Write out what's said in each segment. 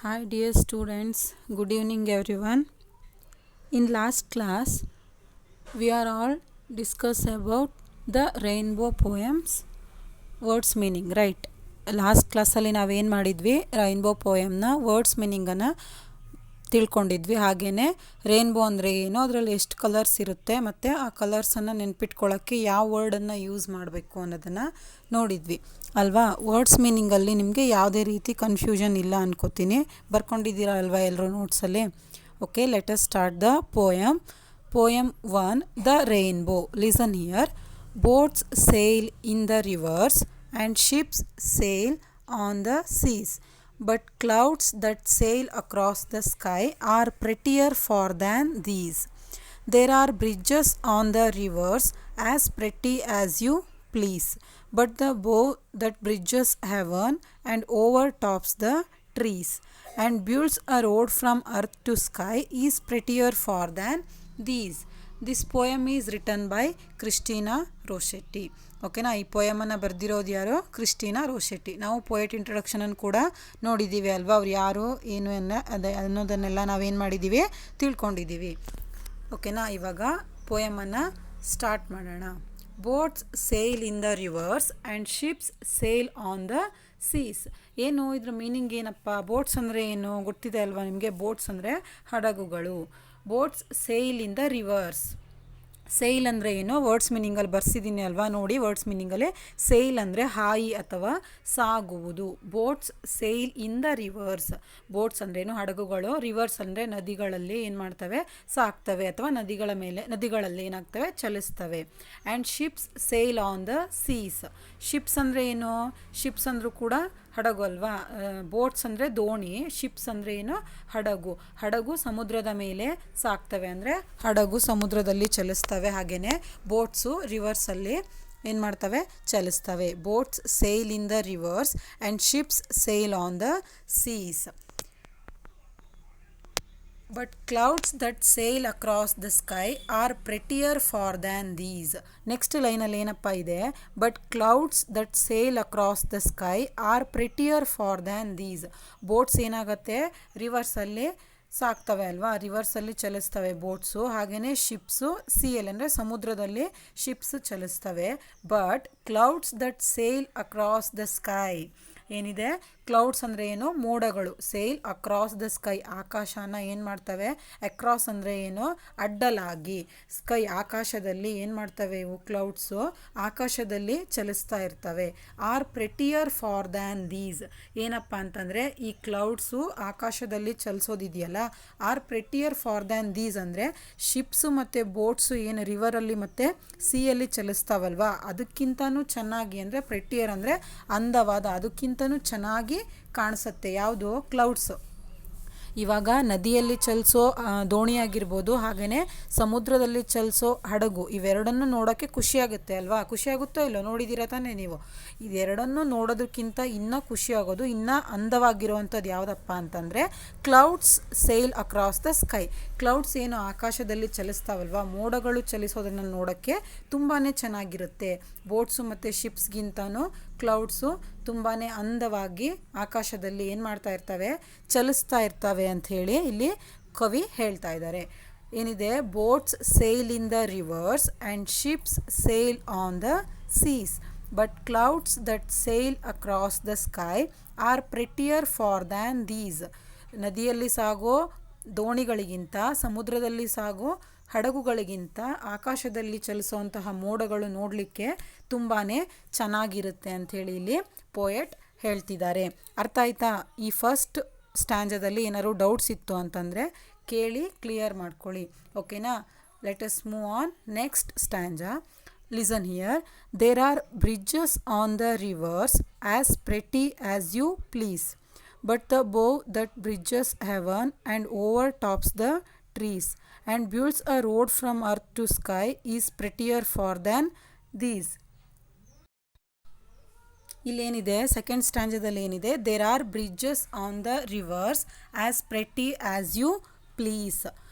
Hi dear students, good evening everyone. In last class, we are all discussed about the rainbow poems, words meaning, right? Last ಕ್ಲಾಸಲ್ಲಿ ನಾವೇನು ಮಾಡಿದ್ವಿ, rainbow ಪೋಯಮ್ನ words ಮೀನಿಂಗನ್ನು ತಿಳ್ಕೊಂಡಿದ್ವಿ. ಹಾಗೆಯೇ rainbow ಅಂದರೆ ಏನು, ಅದರಲ್ಲಿ ಎಷ್ಟು ಕಲರ್ಸ್ ಇರುತ್ತೆ ಮತ್ತು ಆ ಕಲರ್ಸನ್ನು ನೆನ್ಪಿಟ್ಕೊಳ್ಳೋಕ್ಕೆ ಯಾವ ವರ್ಡನ್ನು ಯೂಸ್ ಮಾಡಬೇಕು ಅನ್ನೋದನ್ನು ನೋಡಿದ್ವಿ ಅಲ್ವಾ. ವರ್ಡ್ಸ್ ಮೀನಿಂಗಲ್ಲಿ ನಿಮಗೆ ಯಾವುದೇ ರೀತಿ ಕನ್ಫ್ಯೂಷನ್ ಇಲ್ಲ ಅನ್ಕೋತೀನಿ. ಬರ್ಕೊಂಡಿದ್ದೀರಾ ಅಲ್ವಾ ಎಲ್ಲರೂ ನೋಟ್ಸಲ್ಲಿ. Okay, let us start the poem. Poem 1, The Rainbow. Listen here. Boats sail in the rivers and ships sail on the seas. But clouds that sail across the sky are prettier far than these. There are bridges on the rivers as pretty as you please. But the bow that bridges heaven and overtops the trees and builds a road from earth to sky is prettier far than these. This poem is written by Christina Rossetti. ಓಕೆನಾ, ಈ ಪೋಯಮನ್ನು ಬರೆದಿರೋದು ಯಾರು? Christina ರೋಸೆಟ್ಟಿ. ನಾವು poet ಇಂಟ್ರೊಡಕ್ಷನನ್ನು ಕೂಡ ನೋಡಿದ್ದೀವಿ ಅಲ್ವಾ. ಅವ್ರು ಯಾರು ಏನು ಅನ್ನೋದನ್ನೆಲ್ಲ ನಾವೇನು ಮಾಡಿದ್ದೀವಿ, ತಿಳ್ಕೊಂಡಿದ್ದೀವಿ. ಓಕೆನಾ, ಇವಾಗ ಪೋಯಮನ್ನು ಸ್ಟಾರ್ಟ್ ಮಾಡೋಣ. Boats sail in the rivers and ships sail on the seas. ಏನು ಇದ್ರ ಮೀನಿಂಗ್ ಏನಪ್ಪ? ಬೋಟ್ಸ್ ಅಂದರೆ ಏನು ಗೊತ್ತಿದೆ ಅಲ್ವಾ ನಿಮಗೆ. ಬೋಟ್ಸ್ ಅಂದರೆ ಹಡಗುಗಳು. Boats sail in the rivers. Sail ಅಂದರೆ ಏನು, ವರ್ಡ್ಸ್ ಮೀನಿಂಗಲ್ಲಿ ಬರ್ಸಿದ್ದೀನಿ ಅಲ್ವಾ, ನೋಡಿ. ವರ್ಡ್ಸ್ ಮೀನಿಂಗಲ್ಲಿ ಸೇಲ್ ಅಂದರೆ ಹಾಯಿ ಅಥವಾ ಸಾಗುವುದು. Boats sail in the rivers. Boats ಅಂದರೆ ಏನು, ಹಡಗುಗಳು. ರಿವರ್ಸ್ ಅಂದರೆ ನದಿಗಳಲ್ಲಿ ಏನು ಮಾಡ್ತವೆ, ಸಾಕ್ತವೆ ಅಥವಾ ನದಿಗಳಲ್ಲಿ ಏನಾಗ್ತವೆ, ಚಲಿಸ್ತವೆ. And ships sail on the seas. Ships ಅಂದರೆ ಏನು, ಶಿಪ್ಸ್ ಅಂದರೂ ಕೂಡ ಹಡಗು ಅಲ್ವಾ. ಬೋಟ್ಸ್ ಅಂದರೆ ದೋಣಿ, ಶಿಪ್ಸ್ ಅಂದರೆ ಏನು, ಹಡಗು ಸಮುದ್ರದ ಮೇಲೆ ಸಾಕ್ತವೆ, ಅಂದರೆ ಹಡಗು ಸಮುದ್ರದಲ್ಲಿ ಚಲಿಸ್ತವೆ. ಹಾಗೆಯೇ ಬೋಟ್ಸು ರಿವರ್ಸಲ್ಲಿ ಏನು ಮಾಡ್ತವೆ, ಚಲಿಸ್ತವೆ. Boats sail in the rivers and ships sail on the seas. But clouds that sail across the sky are prettier far than these. Next ಲೈನಲ್ಲಿ ಏನಪ್ಪ ಇದೆ, but clouds that sail across the sky are prettier far than these. Boats ಏನಾಗುತ್ತೆ, ರಿವರ್ಸಲ್ಲಿ ಸಾಕ್ತವೆ ಅಲ್ವಾ, ರಿವರ್ಸಲ್ಲಿ ಚಲಿಸ್ತವೆ boats. ಹಾಗೆಯೇ ಶಿಪ್ಸು sail ಅಂದರೆ ಸಮುದ್ರದಲ್ಲಿ ships ಚಲಿಸ್ತವೆ. But clouds that sail across the sky ಏನಿದೆ, ಕ್ಲೌಡ್ಸ್ ಅಂದರೆ ಏನು, ಮೋಡಗಳು. ಸೇಲ್ ಅಕ್ರಾಸ್ ದ ಸ್ಕೈ, ಆಕಾಶನ ಏನು ಮಾಡ್ತವೆ, ಅಕ್ರಾಸ್ ಅಂದರೆ ಏನು, ಅಡ್ಡಲಾಗಿ. ಸ್ಕೈ ಆಕಾಶದಲ್ಲಿ ಏನು ಮಾಡ್ತವೆ ಇವು ಕ್ಲೌಡ್ಸು, ಆಕಾಶದಲ್ಲಿ ಚಲಿಸ್ತಾ ಇರ್ತವೆ. Are prettier far than these. ಏನಪ್ಪ ಅಂತಂದರೆ ಈ ಕ್ಲೌಡ್ಸು ಆಕಾಶದಲ್ಲಿ ಚಲಿಸೋದಿದೆಯಲ್ಲ, are prettier far than these ಅಂದರೆ ಶಿಪ್ಸು ಮತ್ತು ಬೋಟ್ಸು ಏನು ರಿವರಲ್ಲಿ ಮತ್ತು ಸಿಯಲ್ಲಿ ಚಲಿಸ್ತಾವಲ್ವ, ಅದಕ್ಕಿಂತನೂ ಚೆನ್ನಾಗಿ, ಅಂದರೆ ಪ್ರೆಟಿಯರ್ ಅಂದರೆ ಅಂದವಾದ, ಅದಕ್ಕಿಂತನೂ ಚೆನ್ನಾಗಿ ಕಾಣಿಸುತ್ತೆ. ಯಾವುದು, ಕ್ಲೌಡ್ಸು. ಇವಾಗ ನದಿಯಲ್ಲಿ ಚಲಿಸೋ ದೋಣಿಯಾಗಿರ್ಬೋದು, ಹಾಗೆಯೇ ಸಮುದ್ರದಲ್ಲಿ ಚಲಿಸೋ ಹಡಗು, ಇವೆರಡನ್ನು ನೋಡೋಕ್ಕೆ ಖುಷಿಯಾಗುತ್ತೆ ಅಲ್ವಾ. ಖುಷಿಯಾಗುತ್ತೋ ಇಲ್ಲೋ, ನೋಡಿದ್ದೀರಾ ತಾನೇ ನೀವು. ಇದೆರಡನ್ನು ನೋಡೋದಕ್ಕಿಂತ ಇನ್ನೂ ಖುಷಿಯಾಗೋದು, ಇನ್ನೂ ಅಂದವಾಗಿರುವಂಥದ್ದು ಯಾವುದಪ್ಪ ಅಂತಂದರೆ clouds sale across the sky. Clouds ಏನು ಆಕಾಶದಲ್ಲಿ ಚಲಿಸ್ತಾವಲ್ವ, ಮೋಡಗಳು ಚಲಿಸೋದನ್ನು ನೋಡೋಕ್ಕೆ ತುಂಬಾ ಚೆನ್ನಾಗಿರುತ್ತೆ. ಬೋಟ್ಸು ಮತ್ತು ಶಿಪ್ಸ್ಗಿಂತನೂ ಕ್ಲೌಡ್ಸು ತುಂಬಾ ಅಂದವಾಗಿ ಆಕಾಶದಲ್ಲಿ ಏನು ಮಾಡ್ತಾ ಇರ್ತವೆ, ಚಲಿಸ್ತಾ ಇರ್ತವೆ ಅಂಥೇಳಿ ಇಲ್ಲಿ ಕವಿ ಹೇಳ್ತಾ ಇದ್ದಾರೆ. ಏನಿದೆ, boats sail in the rivers and ships sail on the seas. But clouds that sail across the sky are prettier far than these. ನದಿಯಲ್ಲಿ ಸಾಗೋ ದೋಣಿಗಳಿಗಿಂತ, ಸಮುದ್ರದಲ್ಲಿ ಸಾಗೋ ಹಡಗುಗಳಿಗಿಂತ ಆಕಾಶದಲ್ಲಿ ಚಲಿಸುವಂತಹ ಮೋಡಗಳು ನೋಡಲಿಕ್ಕೆ ತುಂಬಾ ಚೆನ್ನಾಗಿರುತ್ತೆ ಅಂಥೇಳಿ ಇಲ್ಲಿ ಪೋಯೆಟ್ ಹೇಳ್ತಿದ್ದಾರೆ. ಅರ್ಥ ಆಯ್ತಾ? ಈ ಫಸ್ಟ್ ಸ್ಟ್ಯಾಂಜದಲ್ಲಿ ಏನಾದ್ರು ಡೌಟ್ಸ್ ಇತ್ತು ಅಂತಂದರೆ ಕೇಳಿ ಕ್ಲಿಯರ್ ಮಾಡ್ಕೊಳ್ಳಿ. ಓಕೆನಾ, let us move on next stanza. Listen here. There are bridges on the rivers as pretty as you please. But the bow that bridges heaven and overtops the trees and builds a road from earth to sky is prettier far than these. ಇಲ್ಲೇನಿದೆ, second ಸ್ಟ್ಯಾಂಜದಲ್ಲಿ ಏನಿದೆ, there are bridges on the rivers as pretty as you please.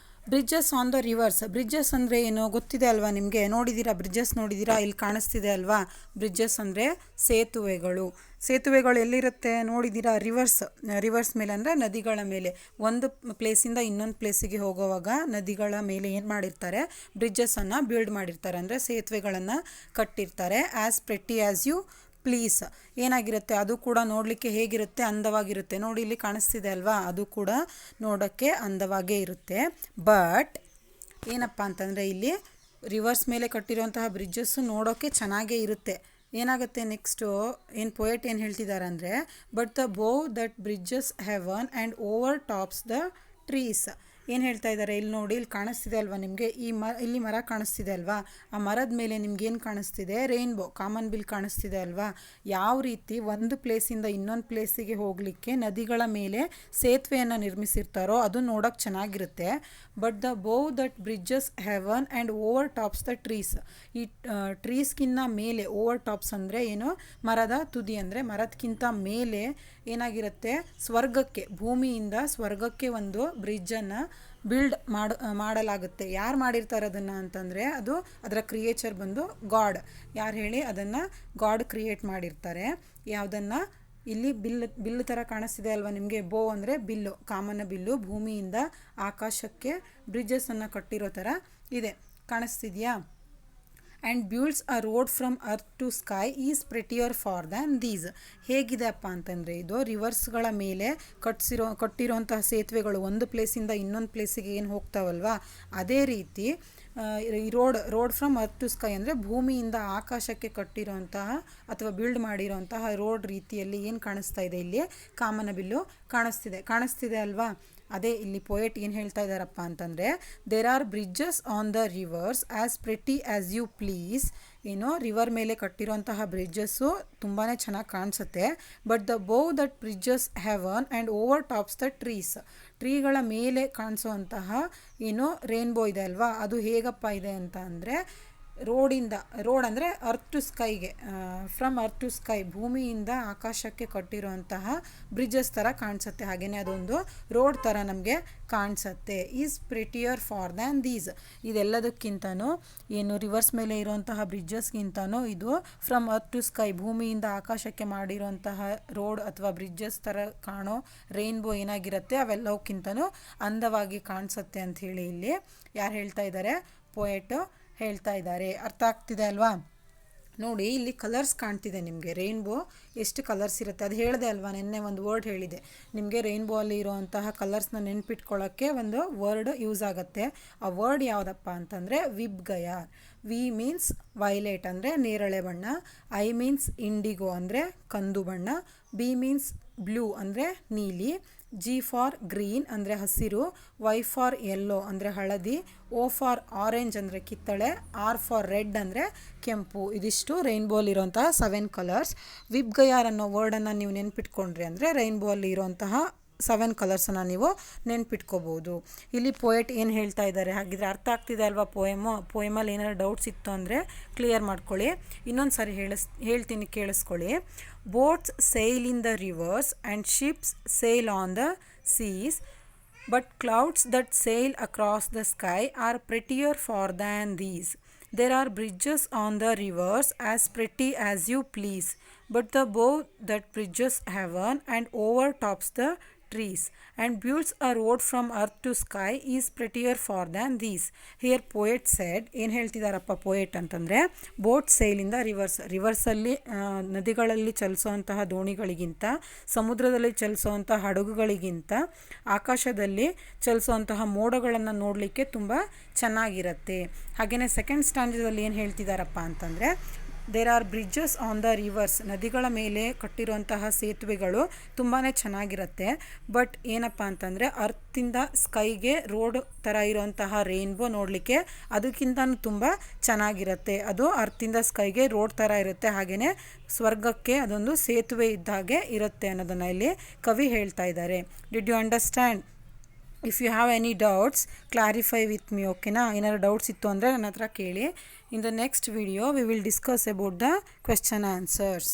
Bridges on the rivers. Bridges ಅಂದರೆ ಏನು ಗೊತ್ತಿದೆ ಅಲ್ವಾ ನಿಮಗೆ? ನೋಡಿದ್ದೀರಾ bridges? ನೋಡಿದ್ದೀರಾ? ಇಲ್ಲಿ ಕಾಣಿಸ್ತಿದೆ ಅಲ್ವಾ? ಬ್ರಿಡ್ಜಸ್ ಅಂದರೆ ಸೇತುವೆಗಳು. ಸೇತುವೆಗಳು ಎಲ್ಲಿರುತ್ತೆ ನೋಡಿದ್ದೀರಾ? ರಿವರ್ಸ್ ಮೇಲೆ ಅಂದರೆ ನದಿಗಳ ಮೇಲೆ. ಒಂದು ಪ್ಲೇಸಿಂದ ಇನ್ನೊಂದು ಪ್ಲೇಸಿಗೆ ಹೋಗುವಾಗ ನದಿಗಳ ಮೇಲೆ ಏನು ಮಾಡಿರ್ತಾರೆ? ಬ್ರಿಡ್ಜಸ್ಸನ್ನು ಬಿಲ್ಡ್ ಮಾಡಿರ್ತಾರೆ, ಅಂದರೆ ಸೇತುವೆಗಳನ್ನು ಕಟ್ಟಿರ್ತಾರೆ. As pretty as you please. ಏನಾಗಿರುತ್ತೆ ಅದು ಕೂಡ ನೋಡಲಿಕ್ಕೆ ಹೇಗಿರುತ್ತೆ? ಅಂದವಾಗಿರುತ್ತೆ. ನೋಡಿ ಇಲ್ಲಿ ಕಾಣಿಸ್ತಿದೆ ಅಲ್ವಾ? ಅದು ಕೂಡ ನೋಡೋಕ್ಕೆ ಅಂದವಾಗೇ ಇರುತ್ತೆ. ಬಟ್ ಏನಪ್ಪ ಅಂತಂದರೆ ಇಲ್ಲಿ ರಿವರ್ಸ್ ಮೇಲೆ ಕಟ್ಟಿರುವಂತಹ ಬ್ರಿಡ್ಜಸ್ಸು ನೋಡೋಕ್ಕೆ ಚೆನ್ನಾಗೇ ಇರುತ್ತೆ. ಏನಾಗುತ್ತೆ ನೆಕ್ಸ್ಟು ಏನು ಪೊಯೆಟ್ ಏನು ಹೇಳ್ತಿದ್ದಾರೆ ಅಂದರೆ, but the bow that bridges heaven and overtops the trees. ಏನು ಹೇಳ್ತಾ ಇದ್ದಾರೆ ಇಲ್ಲಿ ನೋಡಿ? ಇಲ್ಲಿ ಕಾಣಿಸ್ತಿದೆ ಅಲ್ವಾ ನಿಮಗೆ? ಇಲ್ಲಿ ಮರ ಕಾಣಿಸ್ತಿದೆ ಅಲ್ವಾ? ಆ ಮರದ ಮೇಲೆ ನಿಮ್ಗೆ ಏನು ಕಾಣಿಸ್ತಿದೆ? ರೈನ್ಬೋ, ಕಾಮನ್ ಬಿಲ್ ಕಾಣಿಸ್ತಿದೆ ಅಲ್ವಾ? ಯಾವ ರೀತಿ ಒಂದು ಪ್ಲೇಸಿಂದ ಇನ್ನೊಂದು ಪ್ಲೇಸಿಗೆ ಹೋಗಲಿಕ್ಕೆ ನದಿಗಳ ಮೇಲೆ ಸೇತುವೆಯನ್ನು ನಿರ್ಮಿಸಿರ್ತಾರೋ ಅದು ನೋಡೋಕ್ಕೆ ಚೆನ್ನಾಗಿರುತ್ತೆ. But the bow that bridges heaven and overtops the trees. ಈ ಟ್ರೀಸ್ಗಿನ್ನ ಮೇಲೆ, ಓವರ್ ಟಾಪ್ಸ್ ಅಂದರೆ ಏನು? ಮರದ ತುದಿ, ಅಂದರೆ ಮರದಕ್ಕಿಂತ ಮೇಲೆ ಏನಾಗಿರುತ್ತೆ? ಸ್ವರ್ಗಕ್ಕೆ, ಭೂಮಿಯಿಂದ ಸ್ವರ್ಗಕ್ಕೆ ಒಂದು ಬ್ರಿಡ್ಜನ್ನು ಬಿಲ್ಡ್ ಮಾಡಲಾಗುತ್ತೆ. ಯಾರು ಮಾಡಿರ್ತಾರೆ ಅದನ್ನು ಅಂತಂದರೆ ಅದು ಅದರ ಕ್ರಿಯೇಚರ್ ಬಂದು ಗಾಡ್. ಯಾರು ಹೇಳಿ? ಅದನ್ನು ಗಾಡ್ ಕ್ರಿಯೇಟ್ ಮಾಡಿರ್ತಾರೆ. ಯಾವುದನ್ನು? ಇಲ್ಲಿ ಬಿಲ್ಲು ಥರ ಕಾಣಿಸ್ತಿದೆ ಅಲ್ವಾ ನಿಮಗೆ? ಬೋ ಅಂದರೆ ಬಿಲ್ಲು, ಕಾಮನ ಬಿಲ್ಲು. ಭೂಮಿಯಿಂದ ಆಕಾಶಕ್ಕೆ ಬ್ರಿಡ್ಜಸ್ಸನ್ನು ಕಟ್ಟಿರೋ ಥರ ಇದೆ. ಕಾಣಿಸ್ತಿದೆಯಾ? And builds a road from earth to sky is prettier far than these. ಹೇಗಿದೆಪ್ಪ ಅಂತಂದರೆ ಇದು ರಿವರ್ಸ್ಗಳ ಮೇಲೆ ಕಟ್ಟಿರೋಂತಹ ಸೇತುವೆಗಳು ಒಂದು ಪ್ಲೇಸಿಂದ ಇನ್ನೊಂದು ಪ್ಲೇಸಿಗೆ ಏನು ಹೋಗ್ತಾವಲ್ವಾ, ಅದೇ ರೀತಿ ಈ road from earth to sky ಅಂದರೆ ಭೂಮಿಯಿಂದ ಆಕಾಶಕ್ಕೆ ಕಟ್ಟಿರೋಂತಹ ಅಥವಾ ಬಿಲ್ಡ್ ಮಾಡಿರೋಂತಹ ರೋಡ್ ರೀತಿಯಲ್ಲಿ ಏನು ಕಾಣಿಸ್ತಾ ಇದೆ? ಇಲ್ಲಿ ಕಾಮನಬಿಲ್ಲು ಕಾಣಿಸ್ತಿದೆ ಅಲ್ವಾ? ಅದೇ ಇಲ್ಲಿ ಪೊಯೆಟ್ ಏನು ಹೇಳ್ತಾ ಇದ್ದಾರಪ್ಪ ಅಂತಂದರೆ, there are bridges on the rivers as pretty as you please. ಏನೋ ರಿವರ್ ಮೇಲೆ ಕಟ್ಟಿರೋಂತಹ ಬ್ರಿಡ್ಜಸ್ಸು ತುಂಬಾ ಚೆನ್ನಾಗಿ ಕಾಣಿಸುತ್ತೆ. But the bow that bridges heaven and overtops the trees. ಟ್ರೀಗಳ ಮೇಲೆ ಕಾಣಿಸೋವಂತಹ ಏನೋ ರೇನ್ಬೋ ಇದೆ ಅಲ್ವಾ? ಅದು ಹೇಗಪ್ಪ ಇದೆ ಅಂತ ಅಂದರೆ, ರೋಡ್ ಅಂದರೆ ಅರ್ತ್ ಟು ಸ್ಕೈಗೆ, ಫ್ರಮ್ ಅರ್ತ್ ಟು ಸ್ಕೈ, ಭೂಮಿಯಿಂದ ಆಕಾಶಕ್ಕೆ ಕಟ್ಟಿರುವಂತಹ ಬ್ರಿಡ್ಜಸ್ ಥರ ಕಾಣಿಸುತ್ತೆ. ಹಾಗೆಯೇ ಅದೊಂದು ರೋಡ್ ಥರ ನಮಗೆ ಕಾಣಿಸುತ್ತೆ. Is prettier far than these. ಇದೆಲ್ಲದಕ್ಕಿಂತನೂ ಏನು ರಿವರ್ಸ್ ಮೇಲೆ ಇರುವಂತಹ ಬ್ರಿಡ್ಜಸ್ಗಿಂತನೂ ಇದು ಫ್ರಮ್ ಅರ್ತ್ ಟು ಸ್ಕೈ, ಭೂಮಿಯಿಂದ ಆಕಾಶಕ್ಕೆ ಮಾಡಿರುವಂತಹ ರೋಡ್ ಅಥವಾ ಬ್ರಿಡ್ಜಸ್ ಥರ ಕಾಣೋ ರೈನ್ಬೋ ಏನಾಗಿರುತ್ತೆ ಅವೆಲ್ಲವಕ್ಕಿಂತನೂ ಅಂದವಾಗಿ ಕಾಣಿಸುತ್ತೆ ಅಂಥೇಳಿ ಇಲ್ಲಿ ಯಾರು ಹೇಳ್ತಾ ಇದ್ದಾರೆ? ಪೊಯೆಟು ಹೇಳ್ತಾ ಇದ್ದಾರೆ. ಅರ್ಥ ಆಗ್ತಿದೆ ಅಲ್ವಾ? ನೋಡಿ ಇಲ್ಲಿ ಕಲರ್ಸ್ ಕಾಣ್ತಿದೆ ನಿಮಗೆ. ರೈನ್ಬೋ ಎಷ್ಟು ಕಲರ್ಸ್ ಇರುತ್ತೆ ಅದು ಹೇಳಿದೆ ಅಲ್ವಾ? ನಿನ್ನೆ ಒಂದು ವರ್ಡ್ ಹೇಳಿದೆ ನಿಮಗೆ. ರೈನ್ಬೋ ಅಲ್ಲಿ ಇರುವಂತಹ ಕಲರ್ಸ್ನ ನೆನ್ಪಿಟ್ಕೊಳ್ಳೋಕ್ಕೆ ಒಂದು ವರ್ಡ್ ಯೂಸ್ ಆಗುತ್ತೆ. ಆ ವರ್ಡ್ ಯಾವುದಪ್ಪ ಅಂತಂದರೆ ವಿಬ್ಗಯಾರ್. ವಿ ಮೀನ್ಸ್ ವೈಲೆಟ್ ಅಂದರೆ ನೇರಳೆ ಬಣ್ಣ. ಐ ಮೀನ್ಸ್ ಇಂಡಿಗೋ ಅಂದರೆ ಕಂದು ಬಣ್ಣ. ಬಿ ಮೀನ್ಸ್ ಬ್ಲೂ ಅಂದರೆ ನೀಲಿ. ಜಿ ಫಾರ್ ಗ್ರೀನ್ ಅಂದರೆ ಹಸಿರು. ವೈ ಫಾರ್ ಯೆಲ್ಲೋ ಅಂದರೆ ಹಳದಿ. ಓ ಫಾರ್ ಆರೆಂಜ್ ಅಂದರೆ ಕಿತ್ತಳೆ. ಆರ್ ಫಾರ್ ರೆಡ್ ಅಂದರೆ ಕೆಂಪು. ಇದಿಷ್ಟು ರೈನ್ಬೋಲಿರುವಂತಹ 7 ಕಲರ್ಸ್. ವಿಬ್ಗಯಾರ್ ಅನ್ನೋ ವರ್ಡನ್ನು ನೀವು ನೆನ್ಪಿಟ್ಕೊಂಡ್ರಿ ಅಂದರೆ ರೈನ್ಬೋ ಅಲ್ಲಿ ಇರುವಂತಹ 7 ಕಲರ್ಸನ್ನು ನೀವು ನೆನ್ಪಿಟ್ಕೋಬೋದು. ಇಲ್ಲಿ ಪೊಯೆಟ್ ಏನು ಹೇಳ್ತಾ ಇದ್ದಾರೆ? ಹಾಗಿದ್ರೆ ಅರ್ಥ ಆಗ್ತಿದೆ ಅಲ್ವಾ? ಪೊಯಮಲ್ಲಿ ಏನಾದ್ರು ಡೌಟ್ಸ್ ಇತ್ತು ಅಂದರೆ ಕ್ಲಿಯರ್ ಮಾಡ್ಕೊಳ್ಳಿ. ಇನ್ನೊಂದು ಸಾರಿ ಹೇಳ್ತೀನಿ, ಕೇಳಿಸ್ಕೊಳ್ಳಿ. Boats sail in the rivers and ships sail on the seas, but clouds that sail across the sky are prettier far than these. There are bridges on the rivers as pretty as you please, but the bow that bridges heaven and overtops the trees and builds a road from earth to sky is prettier far than these. Here poet said, ಏನು ಹೇಳ್ತಿದ್ದಾರಪ್ಪ poet ಅಂತಂದರೆ, boat ಸೇಲಿಂದ ರಿವರ್ಸಲ್ಲಿ ನದಿಗಳಲ್ಲಿ ಚಲಿಸುವಂತಹ ದೋಣಿಗಳಿಗಿಂತ, ಸಮುದ್ರದಲ್ಲಿ ಚಲಿಸುವಂತಹ ಹಡಗುಗಳಿಗಿಂತ ಆಕಾಶದಲ್ಲಿ ಚಲಿಸುವಂತಹ ಮೋಡಗಳನ್ನು ನೋಡಲಿಕ್ಕೆ ತುಂಬ ಚೆನ್ನಾಗಿರುತ್ತೆ. ಹಾಗೆಯೇ second ಸ್ಟ್ಯಾಂಡರ್ಡಲ್ಲಿ ಏನು ಹೇಳ್ತಿದ್ದಾರಪ್ಪ ಅಂತಂದರೆ, there are bridges on the rivers. ನದಿಗಳ ಮೇಲೆ ಕಟ್ಟಿರುವಂತಹ ಸೇತುವೆಗಳು ತುಂಬಾ ಚೆನ್ನಾಗಿರುತ್ತೆ. ಬಟ್ ಏನಪ್ಪ ಅಂತಂದರೆ ಅರ್ತಿಂದ ಸ್ಕೈಗೆ ರೋಡ್ ಥರ ಇರುವಂತಹ ರೈನ್ಬೋ ನೋಡಲಿಕ್ಕೆ ಅದಕ್ಕಿಂತನೂ ತುಂಬ ಚೆನ್ನಾಗಿರುತ್ತೆ. ಅದು ಅರ್ತಿಂದ ಸ್ಕೈಗೆ ರೋಡ್ ಥರ ಇರುತ್ತೆ. ಹಾಗೆಯೇ ಸ್ವರ್ಗಕ್ಕೆ ಅದೊಂದು ಸೇತುವೆ ಇದ್ದಾಗೆ ಇರುತ್ತೆ ಅನ್ನೋದನ್ನು ಇಲ್ಲಿ ಕವಿ ಹೇಳ್ತಾ ಇದ್ದಾರೆ. Did you understand? If you have any doubts clarify with me. ಓಕೆನಾ? ಏನಾದ್ರು ಡೌಟ್ಸ್ ಇತ್ತು ಅಂದರೆ ನನ್ನ ಹತ್ರ ಕೇಳಿ. In the next video we will discuss about the question answers.